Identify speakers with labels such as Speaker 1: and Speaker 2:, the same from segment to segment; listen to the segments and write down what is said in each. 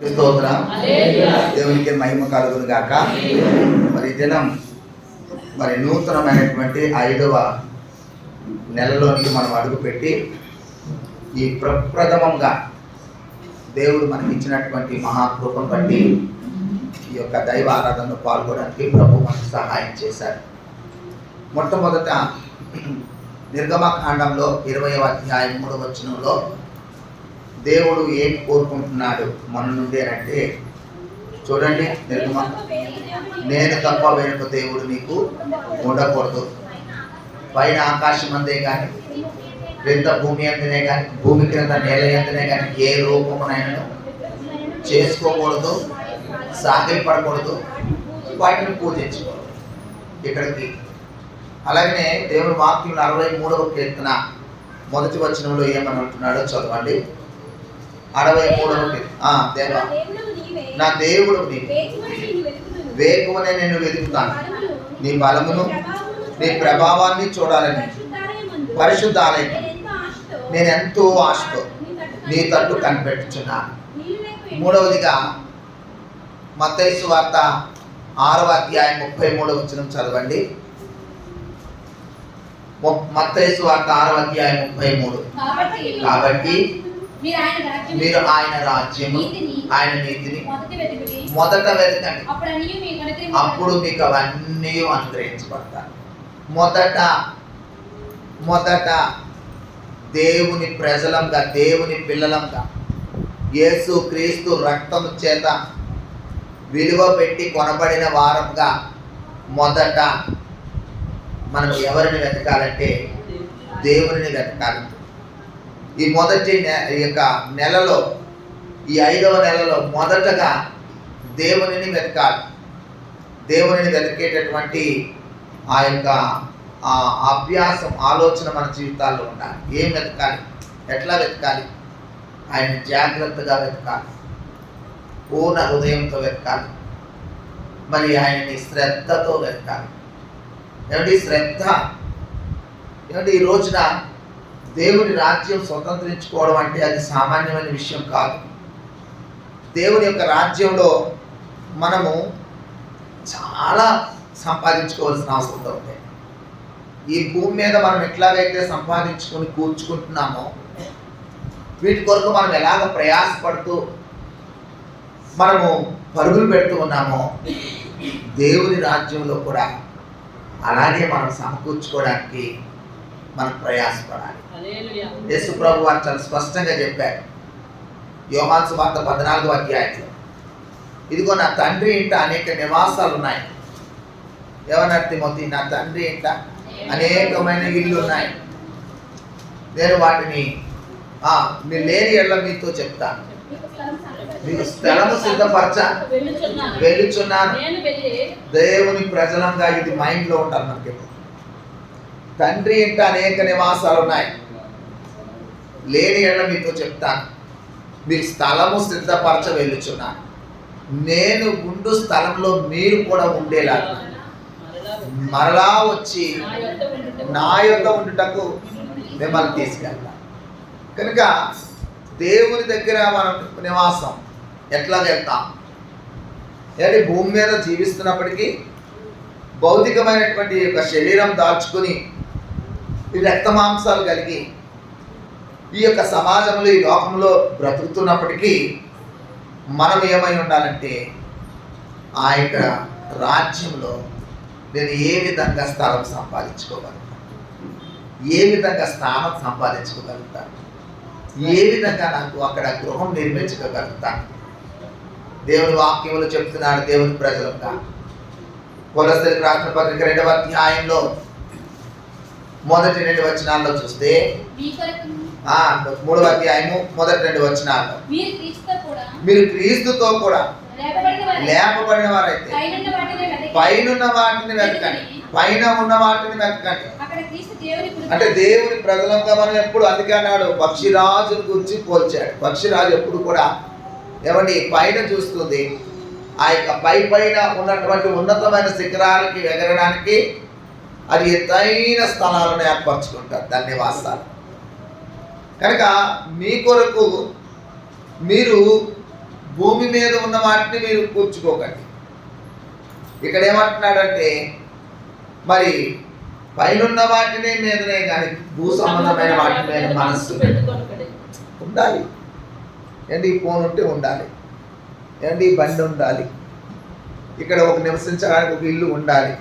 Speaker 1: స్తోత్రం. దేవునికి మహిమ కలుగును గాక. మరి దినం నూతనమైనటువంటి 5వ నెలలోనికి మనం అడుగుపెట్టి ఈ ప్రప్రథమంగా దేవుడు మనకి ఇచ్చినటువంటి మహాకృపను బట్టి ఈ యొక్క దైవ ఆరాధనలో పాల్గొనడానికి ప్రభు మనకు సహాయం చేశారు. మొట్టమొదట నిర్గమకాండంలో 20వ అధ్యాయం 3వ వచనంలో దేవుడు ఏం కోరుకుంటున్నాడు మన నుండి అంటే చూడండి, నేను తప్ప వేరొక దేవుడు నీకు ఉండకూడదు. పైన ఆకాశం అందే కానీ, క్రింద భూమి అంతనే కానీ, భూమి క్రింద నేల అంతనే కానీ ఏ రూపమునైనా చేసుకోకూడదు, సాగిపడకూడదు, వాటిని పూజించకూడదు. ఇక్కడికి అలాగనే దేవుని వాక్యం 63వ కీర్తన 1వ వచనంలో ఏమని అంటున్నాడో చదవండి. 63వ కీర్తన, దేవా నా దేవుడు నీవే, వేకువనే నేను వెతుకుతాను, నీ బలమును నీ ప్రభావాన్ని చూడాలని పరిశుద్ధాలయం నేను ఎంతో ఆశతో నీ తట్టు కనిపెట్టుచున్నాను. మూడవదిగా మత్తయి సువార్త 6వ అధ్యాయం 33వ వచనం చదవండి. మత్తయి సువార్త 6వ అధ్యాయం 33. కాబట్టి మీరు ఆయన రాజ్యము ఆయన నీతిని మొదట వెతకండి, అప్పుడు మీకు అవన్నీ అనుగ్రహించబడతాయి. మొదట దేవుని ప్రజలంగా, దేవుని పిల్లలంగా, యేసు క్రీస్తు రక్తము చేత విలువ పెట్టి కొనబడిన వారంగా మొదట మనం ఎవరిని వెతకాలంటే దేవుని వెతకాలి. ఈ మొదటి యొక్క నెలలో, ఈ 5వ నెలలో మొదటగా దేవునిని వెతకాలి. దేవునిని వెతికేటటువంటి ఆ యొక్క అభ్యాసం, ఆలోచన మన జీవితాల్లో ఉండాలి. ఏం వెతకాలి, ఎట్లా వెతకాలి? ఆయన జాగ్రత్తగా వెతకాలి, పూర్ణ హృదయంతో వెతకాలి, మరి ఆయన్ని శ్రద్ధతో వెతకాలి. ఏమంటే శ్రద్ధ, ఏమంటే ఈ రోజున దేవుని రాజ్యం స్వతంత్రించుకోవడం అంటే అది సామాన్యమైన విషయం కాదు. దేవుని యొక్క రాజ్యంలో మనము చాలా సంపాదించుకోవాల్సిన అవసరం ఉంది. ఈ భూమి మీద మనం ఎట్లాగైతే సంపాదించుకొని కూర్చుకుంటున్నామో, వీటి కొరకు మనం ఎలాగ ప్రయాసపడుతూ మనము పరుగులు పెడుతూ ఉన్నామో, దేవుని రాజ్యంలో కూడా అలాగే మనం సమకూర్చుకోవడానికి మనం ప్రయాసపడాలి. యేసు ప్రభు వారు చాలా స్పష్టంగా చెప్పారు యోహాను సువార్త 14వ అధ్యాయంలో, ఇదిగో నా తండ్రి ఇంట అనేక నివాసాలు ఉన్నాయి. ఎవరన్నారు తిమోతి? నా తండ్రి ఇంట అనేకమైన ఇల్లు ఉన్నాయి, నేను వాటిని మీరు లేని ఎళ్ళ మీతో చెప్తాను, మీకు స్థలము సిద్ధపరచ వెళ్ళుచున్నాను. దేవుని ప్రజలంగా ఇది మైండ్లో ఉంటారు మనకి. తండ్రి ఇంట అనేక నివాసాలు ఉన్నాయి, లేని ఎళ్ళ మీతో చెప్తాను, మీకు స్థలము సిద్ధపరచ వెళ్ళుచున్నాను. నేను ఉండు స్థలంలో మీరు కూడా ఉండేలా మరలా వచ్చి నా యొద్ద ఉండుటకు మిమ్మల్ని తీసుకెళ్తాను. కనుక దేవుని దగ్గర మనం నివాసం ఎట్లా వెళ్తాం? అంటే భూమి మీద జీవిస్తున్నప్పటికీ భౌతికమైనటువంటి యొక్క శరీరం దాల్చుకుని ఈ రక్త మాంసాలు కలిగి ఈ యొక్క సమాజంలో, ఈ లోకంలో బ్రతుకుతున్నప్పటికీ మనం ఏమై ఉండాలంటే ఆ యొక్క రాజ్యంలో నేను ఏ విధంగా స్థలం సంపాదించుకోగలుగుతాను, ఏ విధంగా స్థానం సంపాదించుకోగలుగుతాను, ఏ విధంగా నాకు అక్కడ గృహం నిర్మించుకోగలుగుతాను. దేవుని వాక్యములు చెప్తున్నాడు దేవుని ప్రజలంగా. కొలస్సీలకు రాసిన పత్రిక 2వ అధ్యాయంలో మొదటి 2 వచనాల్లో చూస్తే, 3వ అధ్యాయము మొదటి 2 వచనాల్లో మీరు క్రీస్తుతో కూడా లేపబడిన వారైతే పైనున్న వాటిని వెతకండి, పైన ఉన్న వాటిని వెతకండి. అంటే దేవుని ప్రజలంగా మనం ఎప్పుడు, అందుకే అన్నాడు పక్షిరాజుని గురించి పోల్చాడు. పక్షిరాజు ఎప్పుడు కూడా ఏమండి పైన చూస్తుంది, ఆ యొక్క పైన ఉన్నటువంటి ఉన్నతమైన శిఖరాలకి ఎగరడానికి అది ఎత్తైన స్థలాలను ఏర్పరచుకుంటారు, దాని నివాసాలు. కనుక మీ కొరకు మీరు భూమి మీద ఉన్న వాటిని మీరు కూర్చుకోకండి. ఇక్కడ ఏమంటున్నాడంటే మరి పైనున్న వాటిని మీదనే కానీ భూ సంబంధమైన వాటి మీద మనస్సు ఉండాలి. ఏంటి ఫోన్ ఉంటే ఉండాలి, ఏంటి బండి ఉండాలి, ఇక్కడ ఒక నివసించడానికి ఒక ఇల్లు ఉండాలి,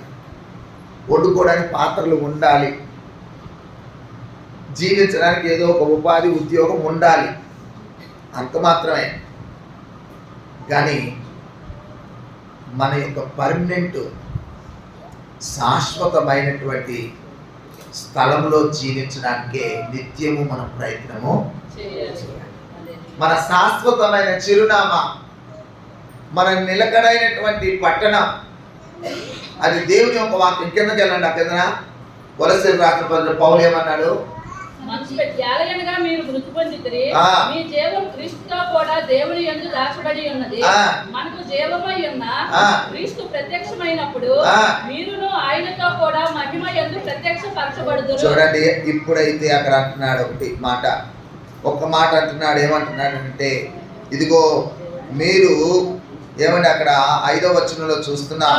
Speaker 1: వండుకోవడానికి పాత్రలు ఉండాలి, జీవించడానికి ఏదో ఒక ఉపాధి ఉద్యోగం ఉండాలి, అంత మాత్రమే. కానీ మన యొక్క పర్మనెంట్ శాశ్వతమైనటువంటి స్థలంలో జీవించడానికే నిత్యము మనం ప్రయత్నము చేయాలి. మన శాశ్వతమైన చిరునామా, మన నిలకడైనటువంటి పట్టణం, అది దేవుని యొక్క వాక్యం. కిందకి వెళ్ళండి. ఆ కింద కొలస్సీయులకు రాసిన పత్రిక పౌలు ఏమన్నాడు?
Speaker 2: మీరు మృతి పొందితిరి, మీ జీవం క్రీస్తుతో కూడా దేవుని యందు దాచబడి ఉన్నది. మనకు జీవమై ఉన్న క్రీస్తు ప్రత్యక్షమైనప్పుడు మీరును ఆయనతో కూడా మహిమ యందు ప్రత్యక్షపరచబడుదురు.
Speaker 1: చూడండి, ఇప్పుడైతే అక్కడ అంటున్నాడు ఒక్క మాట అంటున్నాడు. ఏమంటున్నాడు అంటే, ఇదిగో మీరు ఏమంటే అక్కడ 5వ వచనంలో చూస్తున్నా,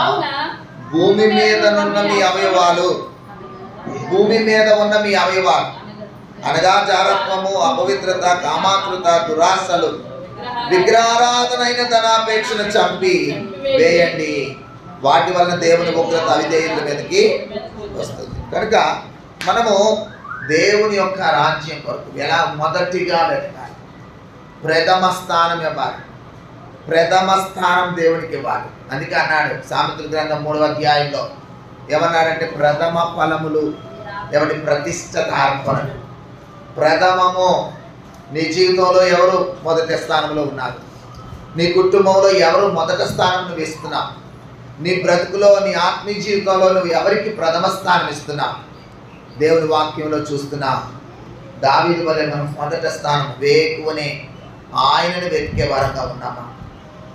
Speaker 1: భూమి మీద ఉన్న మీ అవయవాలు, భూమి మీద ఉన్న మీ అవయవాలు అనగా జారత్వము, అపవిత్రత, కామాతృత, దురాశలు, విగ్రహారాధనైన ధనాపేక్షను చంపి వేయండి. వాటి వలన దేవుని ఉగ్రత అవిధేయుల మీదకి వస్తుంది. కనుక మనము దేవుని యొక్క రాజ్యం కొరకు ఎలా మొదటిగా వెతకాలి? ప్రథమ స్థానం ఇవ్వాలి. ప్రథమ స్థానం దేవునికి ఇవ్వాలి. అందుకే అన్నాడు సామెతల గ్రంథం 3వ అధ్యాయంలో ఏమన్నాడంటే, ప్రథమ ఫలములు ఎవరి ప్రతిష్ఠిత అర్పణలు. ప్రథమము నీ జీవితంలో ఎవరు మొదటి స్థానంలో ఉన్నారు? నీ కుటుంబంలో ఎవరు మొదటి స్థానం నువ్వు ఇస్తున్నావు? నీ బ్రతుకులో, నీ ఆత్మీయ జీవితంలో నువ్వు ఎవరికి ప్రథమ స్థానం ఇస్తున్నావు? దేవుని వాక్యంలో చూస్తున్నా దావీదు వలె మనం మొదటి స్థానం వేకువనే ఆయనను వెతికే వారంగా ఉన్నామా?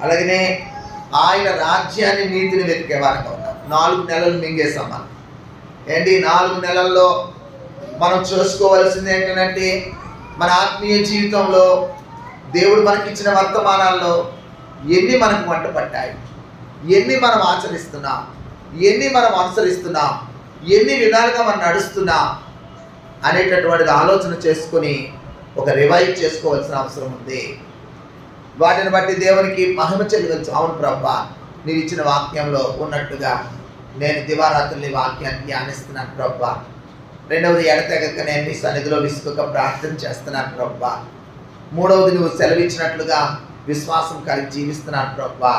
Speaker 1: అలాగనే ఆయన రాజ్యాన్ని, నీతిని వెతికే వారంగా ఉన్నాం. 4 నెలలు మింగేసాం మనం. ఏంటి 4 నెలల్లో మనం చూసుకోవాల్సింది ఏంటంటే, మన ఆత్మీయ జీవితంలో దేవుడు మనకిచ్చిన వర్తమానాల్లో ఎన్ని మనకు వంట పట్టాయి, ఎన్ని మనం ఆచరిస్తున్నాం, ఎన్ని మనం అనుసరిస్తున్నాం, ఎన్ని విధాలుగా మనం నడుస్తున్నాం అనేటటువంటిది ఆలోచన చేసుకొని ఒక రివైవ్ చేసుకోవాల్సిన అవసరం ఉంది. వాటిని బట్టి దేవునికి మహిమ చెల్లించు. అవును ప్రభా, నీవు ఇచ్చిన వాక్యంలో ఉన్నట్టుగా నేను దివారాత్రులు వాక్యాన్ని ధ్యానిస్తున్నాను ప్రభా. రెండవది, ఎడతెగక నేను నీ సన్నిధిలో విసుక ప్రార్థన చేస్తున్నాను ప్రభా. మూడవది, నువ్వు సెలవిచ్చినట్లుగా విశ్వాసం కలిగి జీవిస్తున్నాను ప్రభా.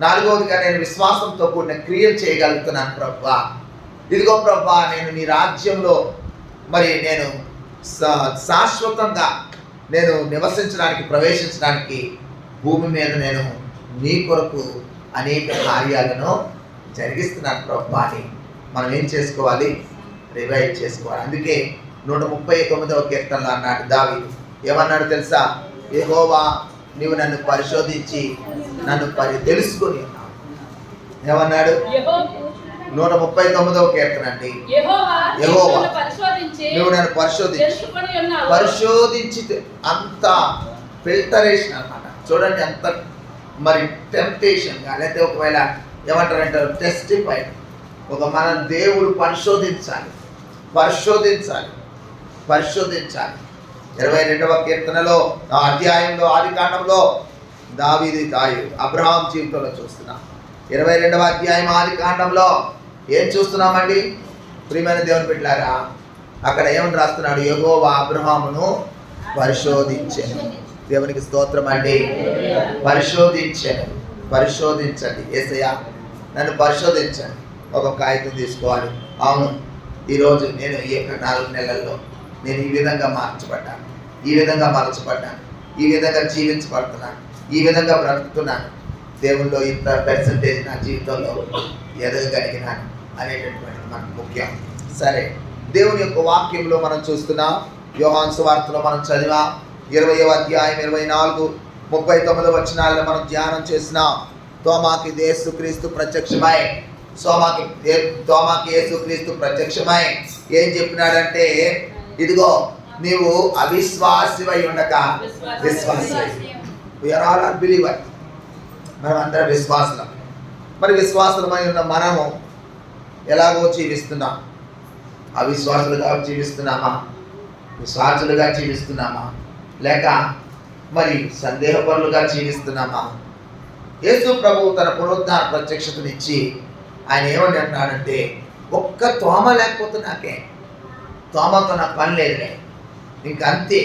Speaker 1: నాలుగవదిగా నేను విశ్వాసంతో కూడిన క్రియలు చేయగలుగుతున్నాను ప్రభా. ఇదిగో ప్రభా, నేను నీ రాజ్యంలో మరి నేను శాశ్వతంగా నేను నివసించడానికి, ప్రవేశించడానికి భూమి మీద నేను నీ కొరకు అనేక కార్యాలను జరిగిస్తున్నాను ప్రభా అని మనం ఏం చేసుకోవాలి? రివైవ్ చేసుకోవాలి. అందుకే 139వ కీర్తనలో అన్నాడు దావీదు. ఏమన్నాడు తెలుసా? యెహోవా, నీవు నన్ను పరిశోధించి నన్ను తెలుసుకొని ఉన్నావు. ఏమన్నాడు? 139వ కీర్తన అండి. యెహోవా, నువ్వు నన్ను పరిశోధించి అంత ఫిల్టరేషన్ అన్నమాట. చూడండి, అంత మరి టెంప్టేషన్గా, లేకపోతే ఒకవేళ ఏమంటారంటే టెస్టిఫైడ్, ఒక మన దేవుడు పరిశోధించాలి. 22వ కీర్తనలో అధ్యాయంలో, ఆదికాండంలో దావీదు అబ్రహాం జీవితంలో చూస్తున్నాం. 22వ అధ్యాయం ఆదికాండంలో ఏం చూస్తున్నామండి? ప్రియమైన దేవుని బిడ్డలారా, అక్కడ ఏమని రాస్తున్నాడు? యెహోవా అబ్రహామును పరిశోధించెను. దేవునికి స్తోత్రం అండి. పరిశోధించండి. యేసయ్యా, నన్ను పరిశోధించండి. ఒక కాగితం తీసుకోవాలి. అవును, ఈరోజు నేను ఈ యొక్క 4 నెలల్లో నేను ఈ విధంగా మార్చబడ్డాను, ఈ విధంగా మలచబడ్డాను, ఈ విధంగా జీవించబడుతున్నాను, ఈ విధంగా బ్రతుకుతున్నాను. దేవుల్లో ఇంత పర్సెంటేజ్ నా జీవితంలో ఎదగగలిగినాను అనేటటువంటిది మనకు ముఖ్యం. సరే, దేవుని యొక్క వాక్యంలో మనం చూస్తున్నాం. యోహాను సువార్తలో మనం చదివా 20వ అధ్యాయం 24, 39 వచనాలను మనం ధ్యానం చేసినాం. తోమాకి యేసుక్రీస్తు ప్రత్యక్షమై యేసుక్రీస్తు ప్రత్యక్షమై ఏం చెప్పినాడంటే, ఇదిగో నీవు అవిశ్వాసివై ఉండక విశ్వాసి. We are all are believer. మనం అందరం విశ్వాసులం. మరి విశ్వాసులమై ఉన్న మనము ఎలాగో జీవిస్తున్నాం? అవిశ్వాసులుగా జీవిస్తున్నామా? విశ్వాసులుగా జీవిస్తున్నామా? లేక మరి సందేహపరులుగా జీవిస్తున్నామా? యేసు ప్రభువు తన పునరుద్ధాన ప్రత్యక్షతనిచ్చి ఆయన ఏమని అన్నాడంటే, ఒక్క తోమ లేకపోతే నాకే, తోమతో నాకు పని లేదులే, ఇంకంతే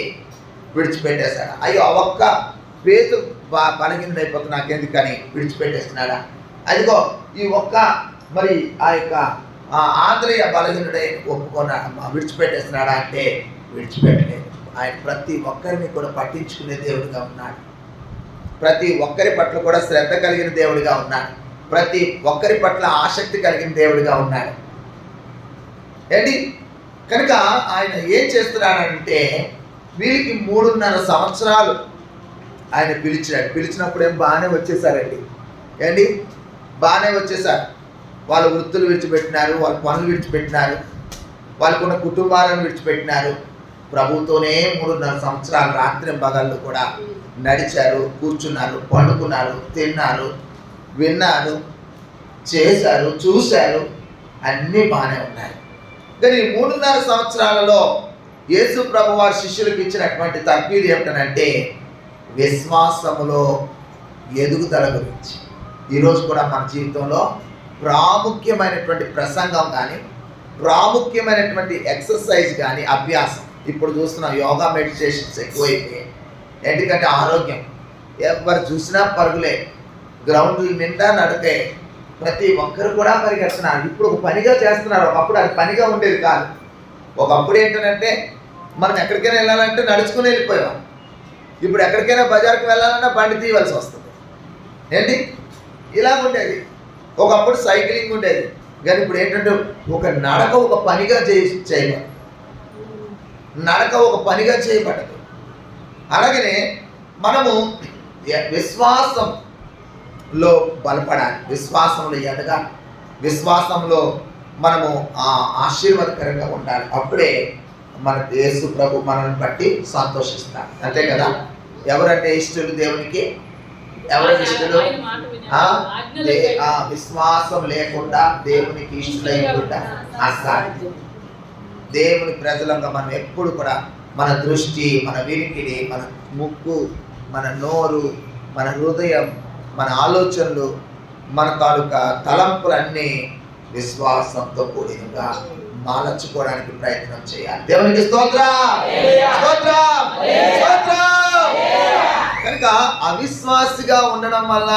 Speaker 1: విడిచిపెట్టేశాడు. అయ్యో ఒక్క పేతు బలహీనుడైపోతే నాకెందుకని విడిచిపెట్టేస్తున్నాడా? అదిగో ఈ ఒక్క మరి ఆ యొక్క ఆంధ్రయ బలహీనుడై ఒప్పుకున్నాడమ్మా, విడిచిపెట్టేస్తున్నాడా అంటే విడిచిపెట్టలేదు. ఆయన ప్రతి ఒక్కరిని కూడా పట్టించుకునే దేవుడిగా ఉన్నాడు. ప్రతి ఒక్కరి పట్ల కూడా శ్రద్ధ కలిగిన దేవుడిగా ఉన్నాడు. ప్రతి ఒక్కరి పట్ల ఆసక్తి కలిగిన దేవుడిగా ఉన్నాడు. ఏంటి కనుక ఆయన ఏం చేస్తున్నాడంటే, వీళ్ళకి 3.5 సంవత్సరాలు ఆయన పిలిచాడు. పిలిచినప్పుడు ఏం బాగానే వచ్చేసారండి. ఏంటి బాగానే వచ్చేసారు. వాళ్ళ వృత్తులు విడిచిపెట్టినారు, వాళ్ళ పనులు విడిచిపెట్టినారు, వాళ్ళకున్న కుటుంబాలను విడిచిపెట్టినారు. ప్రభుతోనే 3.5 సంవత్సరాలు రాత్రి పగళ్ళు కూడా నడిచారు, కూర్చున్నారు, పండుకున్నారు, తిన్నారు, విన్నారు, చేశారు, చూశారు, అన్నీ బాగానే ఉన్నాయి. కానీ 3.5 సంవత్సరాలలో యేసు ప్రభు వారి శిష్యులకు ఇచ్చినటువంటి తర్ఫీదు ఏమిటనంటే విశ్వాసములో ఎదుగుదల గురించి. ఈరోజు కూడా మన జీవితంలో ప్రాముఖ్యమైనటువంటి ప్రసంగం కానీ, ప్రాముఖ్యమైనటువంటి ఎక్సర్సైజ్ కానీ, అభ్యాసం. ఇప్పుడు చూస్తున్న యోగా మెడిటేషన్స్ ఎక్కువైపోయాయి. ఎందుకంటే ఆరోగ్యం, ఎవరు చూసినా పరుగులే, గ్రౌండ్ల నిండా నడితే ప్రతి ఒక్కరు కూడా పరిగెడుతున్నారు. ఇప్పుడు ఒక పనిగా చేస్తున్నారు. ఒకప్పుడు అది పనిగా ఉండేది కాదు. ఒకప్పుడు ఏంటంటే మనం ఎక్కడికైనా వెళ్ళాలంటే నడుచుకుని వెళ్ళిపోయాం. ఇప్పుడు ఎక్కడికైనా బజార్కి వెళ్ళాలన్నా బండి తీయవలసి వస్తుంది. ఏంటి ఇలా ఉండేది. ఒకప్పుడు సైక్లింగ్ ఉండేది. కానీ ఇప్పుడు ఏంటంటే ఒక నడక ఒక పనిగా చేయబడదు. నడక ఒక పనిగా చేయబడదు. అలాగనే మనము విశ్వాసంలో బలపడాలి, విశ్వాసంలో ఎదగాలి, విశ్వాసంలో మనము ఆశీర్వాదకరంగా ఉండాలి. అప్పుడే మన యేసు ప్రభు మనల్ని బట్టి సంతోషిస్తారు. అంతే కదా. ఎవరంటే ఇష్టలు దేవునికి? ఎవరి ఇష్టలు? విశ్వాసం లేకుండా దేవునికి ఇష్టలైకుండా అసాధ్యం. దేవుని ప్రజలంగా మనం ఎప్పుడు కూడా మన దృష్టి, మన వినికిడి, మన ముక్కు, మన నోరు, మన హృదయం, మన ఆలోచనలు, మన తాలూకా తలంపులన్నీ విశ్వాసంతో కూడినగా మాలర్చుకోవడానికి ప్రయత్నం చేయాలి. దేవునికి స్తోత్రం, స్తోత్రం, స్తోత్రం. కనుక అవిశ్వాసిగా ఉండడం వల్ల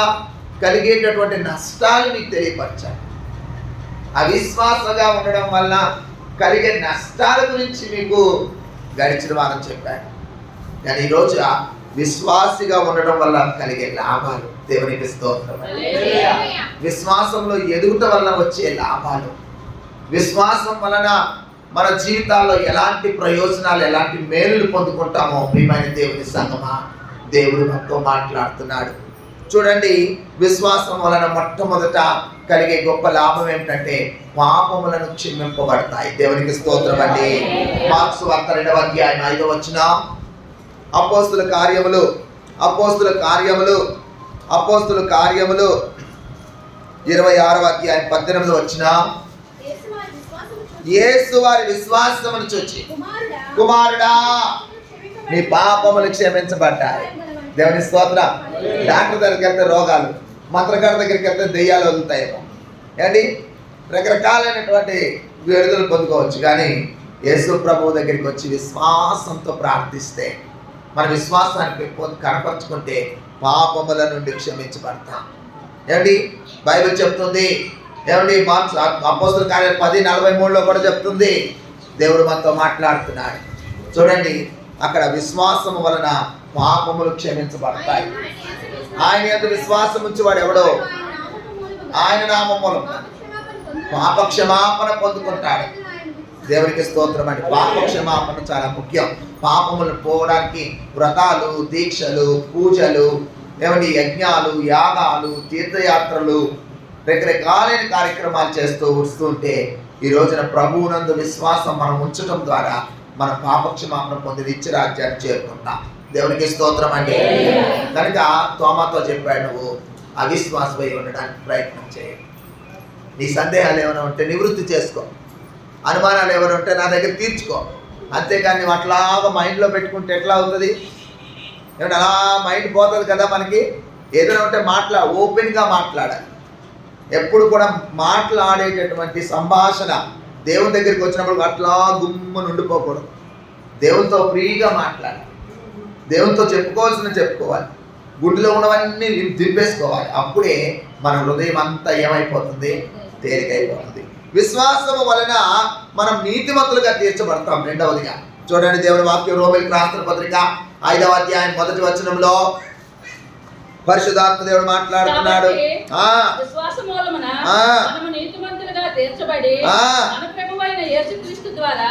Speaker 1: కలిగేటటువంటి నష్టాలు మీకు తెలియపరచాలి. అవిశ్వాసగా ఉండడం వల్ల కలిగే నష్టాల గురించి మీకు గడిచిన వారం చెప్పాను. కానీ ఈరోజు విశ్వాసిగా ఉండడం వల్ల కలిగే లాభాలు, దేవునికి స్తోత్రం. విశ్వాసంలో ఎదుగుట వల్ల వచ్చే లాభాలు, విశ్వాసం వలన మన జీవితాల్లో ఎలాంటి ప్రయోజనాలు, ఎలాంటి మేలులు పొందుకుంటామో ప్రియమైన దేవుని సంగమా, దేవుడు మనతో మాట్లాడుతున్నాడు. చూడండి, విశ్వాసం వలన మొట్టమొదట కలిగే గొప్ప లాభం ఏమిటంటే పాపములను క్షమింపబడతాయి. దేవునికి స్తోత్రం అండి. మార్క్స్ వార్త 2వ అధ్యాయం 5వ వచనం. అపోస్తుల కార్యములు 26వ అధ్యాయం 18వ వచనం. యేసు వారి విశ్వాసమును చూచి, కుమారుడా నీ పాపములు క్షమించబడ్డాయి. దేవుని స్తోత్రం. డాక్టర్ దగ్గరికి వెళ్తే రోగాలు, మంత్రగాడి దగ్గరికి వెళ్తే దెయ్యాలు వదులుతాయేమో, ఏంటి రకరకాలైనటువంటి విడుదల పొందుకోవచ్చు. కానీ యేసు ప్రభువు దగ్గరికి వచ్చి విశ్వాసంతో ప్రార్థిస్తే, మన విశ్వాసానికి కనపరుచుకుంటే పాపముల నుండి క్షమించబడతాం. ఏమండి బైబిల్ చెప్తుంది. ఏమండి అపోస్తల కార్యాలు 10:43లో కూడా చెప్తుంది. దేవుడు మనతో మాట్లాడుతున్నాడు. చూడండి, అక్కడ విశ్వాసం వలన పాపములు క్షమించబడతాయి. ఆయన యందు విశ్వాసం ఉంచేవాడు ఎవడో ఆయన నామములో పాప క్షమాపణ పొందుకుంటాడు. దేవునికి స్తోత్రం అండి. పాప క్షమాపణ చాలా ముఖ్యం. పాపములు పోవడానికి వ్రతాలు, దీక్షలు, పూజలు, ఏమండి యజ్ఞాలు, యాగాలు, తీర్థయాత్రలు, రకరకాలైన కార్యక్రమాలు చేస్తూ వస్తుంటే ఈ రోజున ప్రభువునందు విశ్వాసం మనం ఉంచడం ద్వారా మన పాపక్షమాపణ పొంది నిత్య రాజ్యాన్ని చేరుకుంటాం. దేవునికి స్తోత్రం అండి. కనుక తోమాతో చెప్పాడు, నువ్వు అవిశ్వాసమై ఉండడానికి ప్రయత్నం చేయి. నీ సందేహాలు ఏమైనా ఉంటే నివృత్తి చేసుకో, అనుమానాలు ఏమైనా ఉంటే నా దగ్గర తీర్చుకో. అంతేకాని నువ్వు అట్లాగా మైండ్లో పెట్టుకుంటే ఎట్లా అవుతుంది? ఏమంటే అలా మైండ్ పోతుంది కదా మనకి. ఏదైనా ఉంటే ఓపెన్గా మాట్లాడాలి. ఎప్పుడు కూడా మాట్లాడేటటువంటి సంభాషణ దేవుని దగ్గరికి వచ్చినప్పుడు అట్లా గుమ్మని ఉండిపోకూడదు. దేవునితో ఫ్రీగా మాట్లాడాలి. దేవునితో చెప్పుకోవాలి. గుండెలో ఉన్నవన్నీ దింపేసుకోవాలి. అప్పుడే మన హృదయం అంతా ఏమైపోతుంది? తేలికైపోతుంది. విశ్వాసము వలన మనం నీతిమంతులుగా తీర్చబడతాం. రెండవదిగా చూడండి, దేవుని వాక్యం రోమీయులకు రాసిన పత్రిక 5వ అధ్యాయం 1వ వచనంలో పరిశుద్ధాత్మ దేవుడు మాట్లాడుతున్నాడు.
Speaker 2: విశ్వాసం మూలమున మనము నీతిమంతులుగా తీర్చబడి మన ప్రభువైన యేసుక్రీస్తు ద్వారా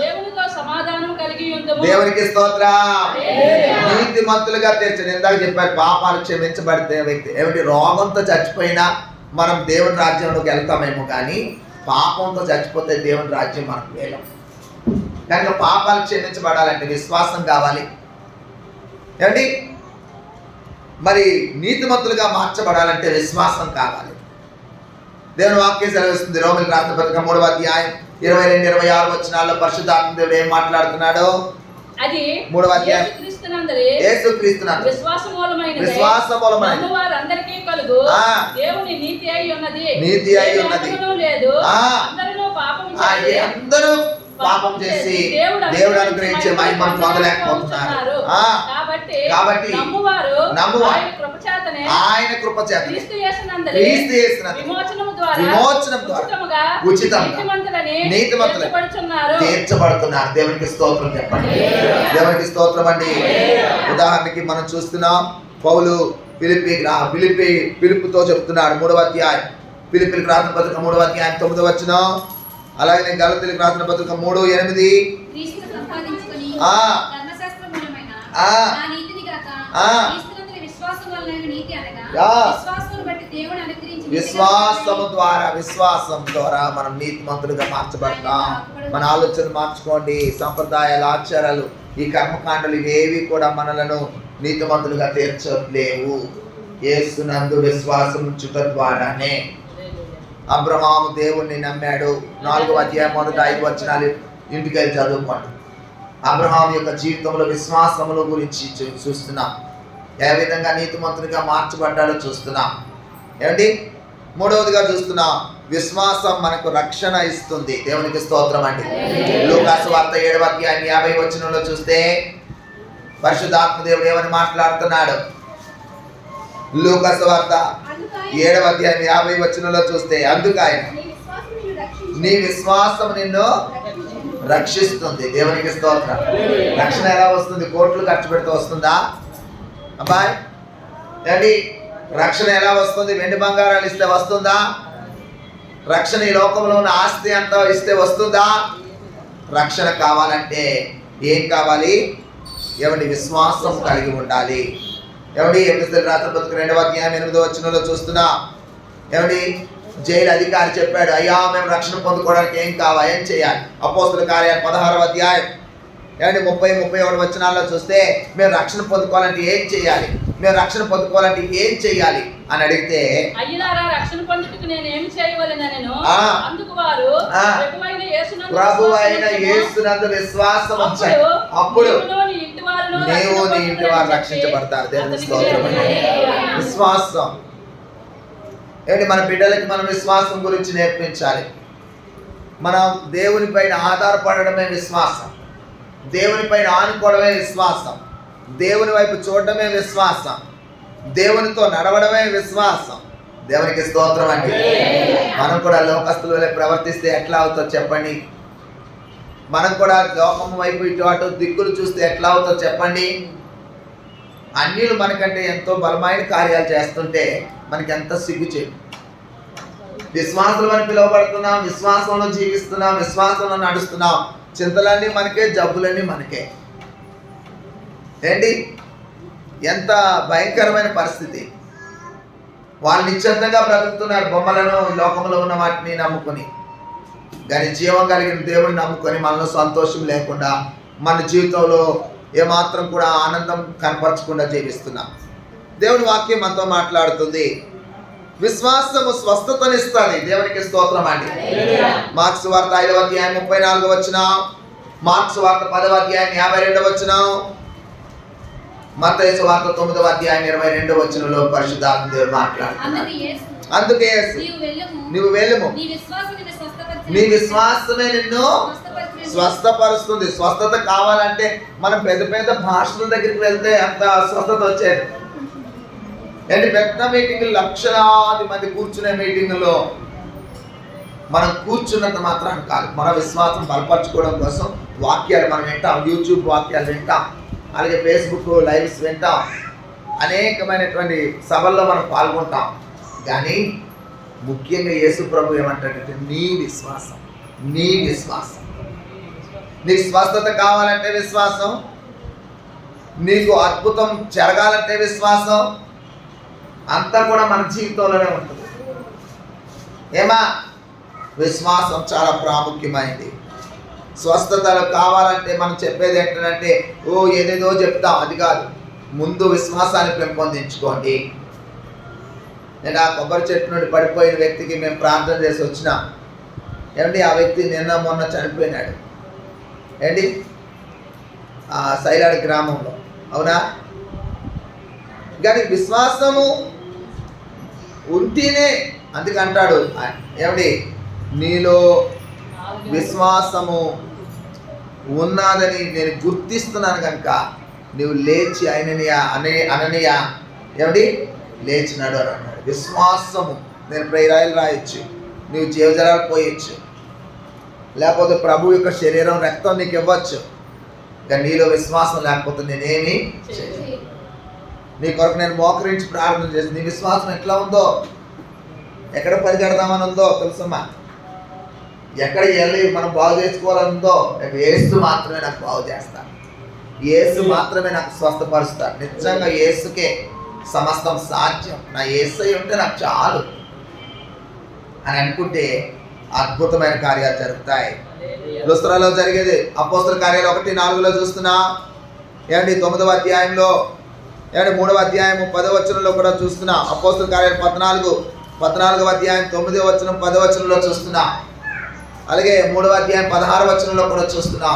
Speaker 2: దేవునితో సమాధానం కలిగి ఉందుము.
Speaker 1: దేవునికి స్తోత్రం. నీతిమంతులుగా తీర్చండి. ఇందాక చెప్పారు, పాపాలు క్షమించబడితే వ్యక్తి ఏమిటి రోగంతో చచ్చిపోయినా మనం దేవుని రాజ్యంలోకి వెళ్తామేమో, కానీ పాపంతో చచ్చిపోతే దేవుని రాజ్యం మనకు వేలం. కనుక పాపాలు క్షమించబడాలంటే విశ్వాసం కావాలి. ఏమిటి మరి నీతిమంతులుగా మార్చబడాలంటే విశ్వాసం కావాలి. దేవుని వాక్యం సెలవిస్తుంది. రోమీయులకు రాసిన పత్రిక 3వ అధ్యాయం 22-26 వచనాల్లో పరిశుద్ధాత్మ దేవుడు ఏం మాట్లాడుతున్నాడు?
Speaker 2: అది
Speaker 1: 3వ అధ్యాయం యేసుక్రీస్తునందు విశ్వాసమూలమైన
Speaker 2: వారందరికీ కలుగు దేవుని నీతి అయి ఉన్నది. లేదు
Speaker 1: అందరూ పాపం చేసి దేవుడు అనుగ్రహించే మహిమను పొందలేకపోతున్నారు. కాబట్టి నమ్మువారు ఆయన కృప చేత క్రీస్తు యేసునందు విమోచనం ద్వారా ఉచితంగా నీతిమంతులుగా తీర్చబడుతున్నారు. దేవునికి స్తోత్రం చెప్పండి. దేవునికి స్తోత్రం అండి. ఉదాహరణకి మనం చూస్తున్నాం, పౌలు ఫిలిప్పుతో చెప్తున్నాడు 3వ అధ్యాయం, ఫిలిప్పీయులకు రాసిన పత్రిక 3వ అధ్యాయం 9వ వచనం. అలాగే గలతీయులకు రాసిన పత్రిక 3:8 విశ్వాసం ద్వారా మనం నీతిమంతులుగా మార్చబడతాం. మన ఆలోచన మార్చుకోండి. సంప్రదాయాలు, ఆచారాలు, ఈ కర్మకాండలు ఇవేవి కూడా మనలను నీతిమంతులుగా తీర్చలేవు. యేసునందు విశ్వాసం ఉంచుట ద్వారానే. అబ్రహాము దేవుణ్ణి నమ్మాడు. 4వ అధ్యాయం 1-5 వచనాలు ఇంటికి వెళ్ళి చదువుకోండి. అబ్రహాము యొక్క జీవితంలో విశ్వాసముల గురించి చూస్తున్నాం. ఏ విధంగా నీతిమంతునిగా మార్చబడ్డాడో చూస్తున్నాం. ఏమండి, 3వదిగా చూస్తున్నాం, విశ్వాసం మనకు రక్షణ ఇస్తుంది. దేవునికి స్తోత్రం అండి. లూకాసు వార్త 7వ అధ్యాయం 50 వచనంలో చూస్తే పరిశుద్ధాత్మ దేవుడు ఏమని మాట్లాడుతున్నాడు? లూకాసు వార్త 7వ అధ్యాయం 50 వచనంలో చూస్తే, అందుకు ఆయన నీ విశ్వాసం నిన్ను రక్షిస్తుంది. దేవునికి స్తోత్రం. రక్షణ ఎలా వస్తుంది? కోట్లు ఖర్చు పెడితే వస్తుందా అబ్బాయి? ఏంటి రక్షణ ఎలా వస్తుంది? వెండి బంగారాలు ఇస్తే వస్తుందా? రక్షణ ఈ లోకంలో ఉన్న ఆస్తి అంతా ఇస్తే వస్తుందా? రక్షణ కావాలంటే ఏం కావాలి? ఏమండి, విశ్వాసం కలిగి ఉండాలి. ఏమండి, ఎఫెసీయులకు రాసిన పత్రిక 2వ అధ్యాయం 8వ వచనంలో చూస్తున్నా, ఏమండి, జైలు అధికారి చెప్పాడు, అయ్యా మేము రక్షణ పొందుకోవడానికి ఏం చేయాలి? అపోస్తుల కార్యాలు 16వ అధ్యాయం ఏమండి 30-31 వచనాల్లో చూస్తే, మేము రక్షణ పొందుకోవాలంటే ఏం చేయాలి? మేము రక్షణ పొందుకోవాలంటే ఏం చేయాలి అని అడిగితే,
Speaker 2: అయ్యలారా రక్షణ పొందుటకు నేను ఏమి చేయవలెనను అందుకు వారు
Speaker 1: ప్రభువైన యేసునందు విశ్వాసం ఉంచాలి, అప్పుడు నీవు నీ ఇంటి వారు రక్షించబడతారు. దేవుని స్తోత్రం. విశ్వాసం ఏంటి? మన బిడ్డలకి మనం విశ్వాసం గురించి నేర్పించాలి. మనం దేవుని పైన ఆధారపడడమే విశ్వాసం, దేవుని పైన ఆనుకోవడమే విశ్వాసం, దేవుని వైపు చూడడమే విశ్వాసం, దేవునితో నడవడమే విశ్వాసం. దేవునికి స్తోత్రం అండి. మనం కూడా లోకస్తుల వలె ప్రవర్తిస్తే ఎట్లా అవుతుందో చెప్పండి? మనం కూడా లోకం వైపు ఇటు అటు దిక్కులు చూస్తే ఎట్లా అవుతుందో చెప్పండి? అన్యులు మనకంటే ఎంతో బలమైన కార్యాలు చేస్తుంటే మనకి ఎంత సిగ్గుచేటు. విశ్వాసులు అని పిలువబడుతున్నాం, విశ్వాసంలో జీవిస్తున్నాం, విశ్వాసంలో నడుస్తున్నాం. చింతలన్నీ మనకే, జబ్బులన్నీ మనకే. ఏంటి ఎంత భయంకరమైన పరిస్థితి! వాళ్ళు నిశ్శబ్దంగా బ్రతుకుతున్నారు, బొమ్మలను, లోకంలో ఉన్న వాటిని నమ్ముకొని. కానీ జీవం కలిగిన దేవుడిని నమ్ముకొని మనలో సంతోషం లేకుండా, మన జీవితంలో ఏమాత్రం కూడా ఆనందం కనపరచకుండా జీవిస్తున్నాం. దేవుని వాక్యం మనతో మాట్లాడుతుంది. విశ్వాసము స్వస్థతనిస్తుంది. దేవునికి స్తోత్రం అండి. మార్క్స్ వార్త 5వ అధ్యాయం 34వ వచనం, మార్క్స్ వార్త 10వ అధ్యాయం 52వ వచనం, మత్తయి వార్త 9వ అధ్యాయం 22వ వచనంలో పరిశుద్ధాత్మ దేవుడు మాట్లాడుతున్నాడు. అందుకే నీవు వెళ్ళుము, నీ విశ్వాసమే నిన్ను స్వస్థపరుస్తుంది. స్వస్థత కావాలంటే మనం పెద్ద పెద్ద భాషల దగ్గరికి వెళ్తే అంత స్వస్థత వచ్చేది. అంటే పెద్ద మీటింగ్, లక్షలాది మంది కూర్చునే మీటింగ్లో మనం కూర్చున్నంత మాత్రం కాదు. మన విశ్వాసం బలపరచుకోవడం కోసం వాక్యాలు మనం వింటాం, యూట్యూబ్ వాక్యాలు వింటాం, అలాగే ఫేస్బుక్ లైవ్స్ వింటాం, అనేకమైనటువంటి సభల్లో మనం పాల్గొంటాం. కానీ ముఖ్యంగా యేసు ప్రభు ఏమంటాడంటే నీ విశ్వాసం, నీ విశ్వాసం. నీకు స్వస్థత కావాలంటే విశ్వాసం, నీకు అద్భుతం జరగాలంటే విశ్వాసం, అంతా కూడా మన జీవితంలోనే ఉంటుంది. ఏమా, విశ్వాసం చాలా ప్రాముఖ్యమైనది. స్వస్థతలు కావాలంటే మనం చెప్పేది ఏంటంటే ఏదేదో చెప్తాం, అది కాదు. ముందు విశ్వాసాన్ని పెంపొందించుకోండి. నేను ఆ కొబ్బరి చెట్టు నుండి పడిపోయిన వ్యక్తికి మేము ప్రార్థన చేసి వచ్చినాం. ఏమండి, ఆ వ్యక్తి నిన్న మొన్న చనిపోయినాడు. ఏంటి, ఆ సైలాడ్ గ్రామంలో, అవునా? కానీ విశ్వాసము ఉంటేనే, అందుకంటాడు ఏమండి, నీలో విశ్వాసము ఉన్నదని నేను గుర్తిస్తున్నాను కనుక నువ్వు లేచి అననీయ ఏమండి లేచినాడు అని అన్నాడు. విశ్వాసము, నేను ప్రేరాయలు రాయొచ్చు, నువ్వు జీవజలాలు పోయొచ్చు, లేకపోతే ప్రభు యొక్క శరీరం రక్తం నీకు ఇవ్వచ్చు, కానీ నీలో విశ్వాసం లేకపోతే నేనేమి చేయను. నీ కొరకు నేను మోకరించి ప్రార్థన చేసి నీ విశ్వాసం ఎట్లా ఉందో, ఎక్కడ పరిగెడదామని ఉందో తెలుసమ్మా, ఎక్కడ వెళ్ళి మనం బాగు చేసుకోవాలని ఉందో, యేసు మాత్రమే నాకు బాగు చేస్తాను, యేసు మాత్రమే నాకు స్వస్థపరుస్తాడు. నిజంగా యేసుకే సమస్తం సాధ్యం, నా యేసయ్య ఉంటే నాకు చాలు అని అనుకుంటే అద్భుతమైన కార్యాలు జరుగుతాయి. లుస్త్రాలో జరిగేది అపోస్తల కార్యాలు 1:4 చూస్తున్నా. ఏమండి 9వ అధ్యాయంలో, ఏమండి 3వ అధ్యాయం 10వ వచనంలో కూడా చూస్తున్నా. అపోస్తల కార్యాలు 14వ అధ్యాయం 9వ వచనం 10వ వచనంలో చూస్తున్నా. అలాగే 3వ అధ్యాయం 16వ వచనంలో కూడా చూస్తున్నా.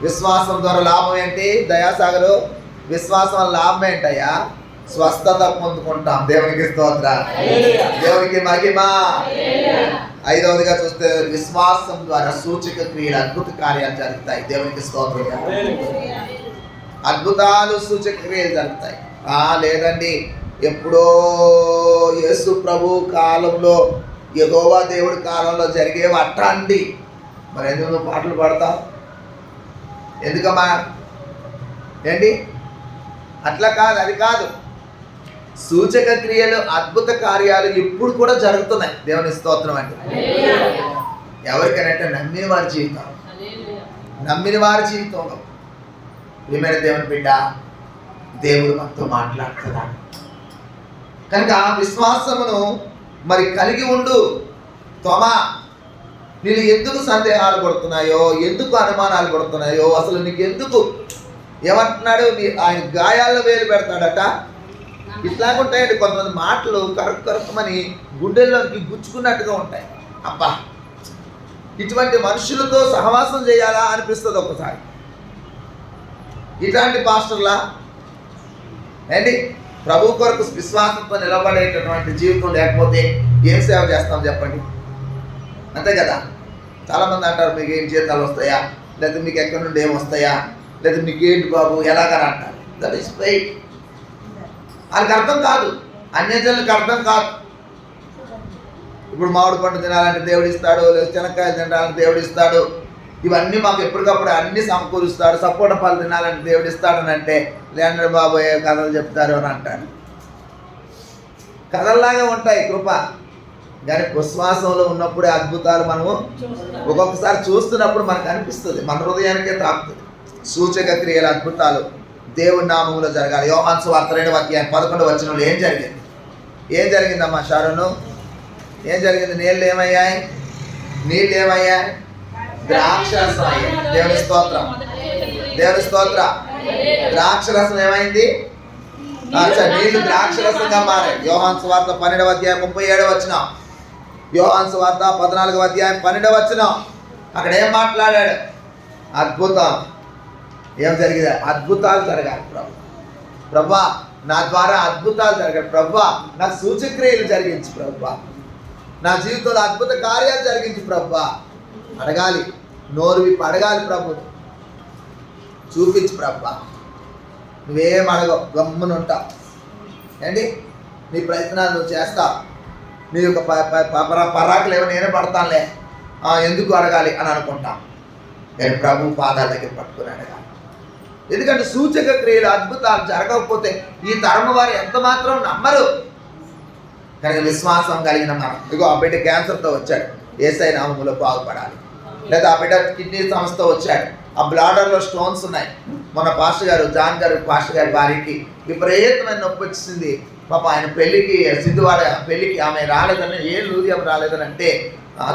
Speaker 1: విశ్వాసం ద్వారా లాభం ఏంటి దయాసాగరు? విశ్వాసం వల్ల లాభం ఏంటయ్యా? స్వస్థత పొందుకుంటాం. దేవునికి స్తోత్రం, దేవునికి మహిమ. 5వదిగా చూస్తే విశ్వాసం ద్వారా సూచక క్రియలు, అద్భుత కార్యాలు జరుగుతాయి. దేవునికి స్తోత్రం. అద్భుతాలు సూచక క్రియలు జరుగుతాయి. లేదండి, ఎప్పుడో యేసు ప్రభు కాలంలో, యెహోవా దేవుడి కాలంలో జరిగేవి అట్టా అండి. మరి ఎందుకు నువ్వు పాటలు పాడతావు? ఎందుకమ్మా? ఏంటి, అట్లా కాదు, అది కాదు. సూచక క్రియలు, అద్భుత కార్యాలు ఇప్పుడు కూడా జరుగుతున్నాయి. దేవుని స్తోత్రం అండి. ఎవరికైనా నమ్మిన వారి జీవితంలో ప్రియమైన దేవుని బిడ్డ, దేవుడు మనతో మాట్లాడుతున్నాడు కనుక ఆ విశ్వాసమును మరి కలిగి ఉండు. తోమా, నీళ్ళు ఎందుకు సందేహాలు పడుతున్నాయో, ఎందుకు అనుమానాలు పడుతున్నాయో, అసలు నీకు ఎందుకు ఏమంటున్నాడు? ఆయన గాయాల్లో వేలు పెడతాడట. ఇట్లాగుంటాయండి కొంతమంది మాటలు, కరుక్కమని గుండెల్లోకి గుచ్చుకున్నట్టుగా ఉంటాయి. అబ్బా, ఇటువంటి మనుషులతో సహవాసం చేయాలా అనిపిస్తుంది ఒకసారి. ఇట్లాంటి పాస్టర్లా ఏంటి? ప్రభు కొరకు విశ్వాసంతో నిలబడేటటువంటి జీవితం లేకపోతే ఏం సేవ చేస్తాం చెప్పండి? అంతే కదా. చాలామంది అంటారు, మీకు ఏం జీతాలు వస్తాయా, లేదా మీకు ఎక్కడి నుండి ఏం వస్తాయా, లేదా మీకు ఏంటి బాబు ఎలాగని అంటారు. That is right. వాళ్ళకి అర్థం కాదు, అన్యజనులకు అర్థం కాదు. ఇప్పుడు మామిడి పండు తినాలంటే దేవుడు ఇస్తాడు, లేదా శనక్కాయలు తినాలంటే దేవుడు ఇస్తాడు, ఇవన్నీ మాకు ఎప్పటికప్పుడు అన్ని సమకూరుస్తాడు. సపోటా పళ్ళు తినాలంటే దేవుడు ఇస్తాడని అంటే, లేదంటే బాబు ఏ కథలు చెప్తారు అని అంటాడు. కథల్లాగా ఉంటాయి కృప. కానీ విశ్వాసంలో ఉన్నప్పుడే అద్భుతాలు మనము ఒక్కొక్కసారి చూస్తున్నప్పుడు మనకు అనిపిస్తుంది, మన హృదయానికే తాకుతుంది. సూచక క్రియల అద్భుతాలు దేవుని నామములో జరగాలి. యోహాను సువార్త 2వ అధ్యాయం 11వ వచనంలో ఏం జరిగిందమ్మా షారోను? ఏం జరిగింది? నీళ్ళు ఏమయ్యాయి? ద్రాక్షరసం అయ్యాయి. దేవుని స్తోత్రం. ద్రాక్షరసం ఏమైంది? నీళ్లు ద్రాక్షరసంగా మారాయి. యోహాను సువార్త 12వ అధ్యాయం 37వ వచనం. యోహాను సువార్త 14వ అధ్యాయం 12వ వచనం. అక్కడ ఏం మాట్లాడాడు? అద్భుతం ఏం జరిగింది? అద్భుతాలు జరగాలి ప్రభు. ప్రభా నా ద్వారా అద్భుతాలు జరగాలి ప్రభా. నాకు సూచక్రియలు జరిగించు ప్రభా. నా జీవితంలో అద్భుత కార్యాలు జరిగించు ప్రభా. అడగాలి, నోరు విప్పి అడగాలి ప్రభు. చూపించు ప్రభా. నువ్వేం అడగవు, గమ్మునుంటావు. ఏంటి నీ ప్రయత్నాలు నువ్వు చేస్తావు. నీ యొక్క పరాకులు ఏమో నేనే పడతానులే, ఎందుకు అడగాలి అని అనుకుంటాం. నేను ప్రభు పాదాల దగ్గర పట్టుకుని అడగాలి. ఎందుకంటే సూచక క్రియలు అద్భుతాలు జరగకపోతే ఈ తరము వారు ఎంత మాత్రం నమ్మరు. కనుక విశ్వాసం కలిగిన మనం, ఇగో ఆ బిడ్డ క్యాన్సర్తో వచ్చాడు, యేసయ్య నామములో బాగుపడాలి. లేదా ఆ బిడ్డ కిడ్నీ సమస్యతో వచ్చాడు, ఆ బ్లాడర్లో స్టోన్స్ ఉన్నాయి. మన పాస్టర్ గారు జాన్ గారు పాస్టర్ గారి భార్యకి విపరీతమైన నొప్పి వచ్చింది. పాప ఆయన పెళ్ళికి సిద్ధువాడ పెళ్ళికి ఆమె రాలేదని, ఏ లూదియం రాలేదని అంటే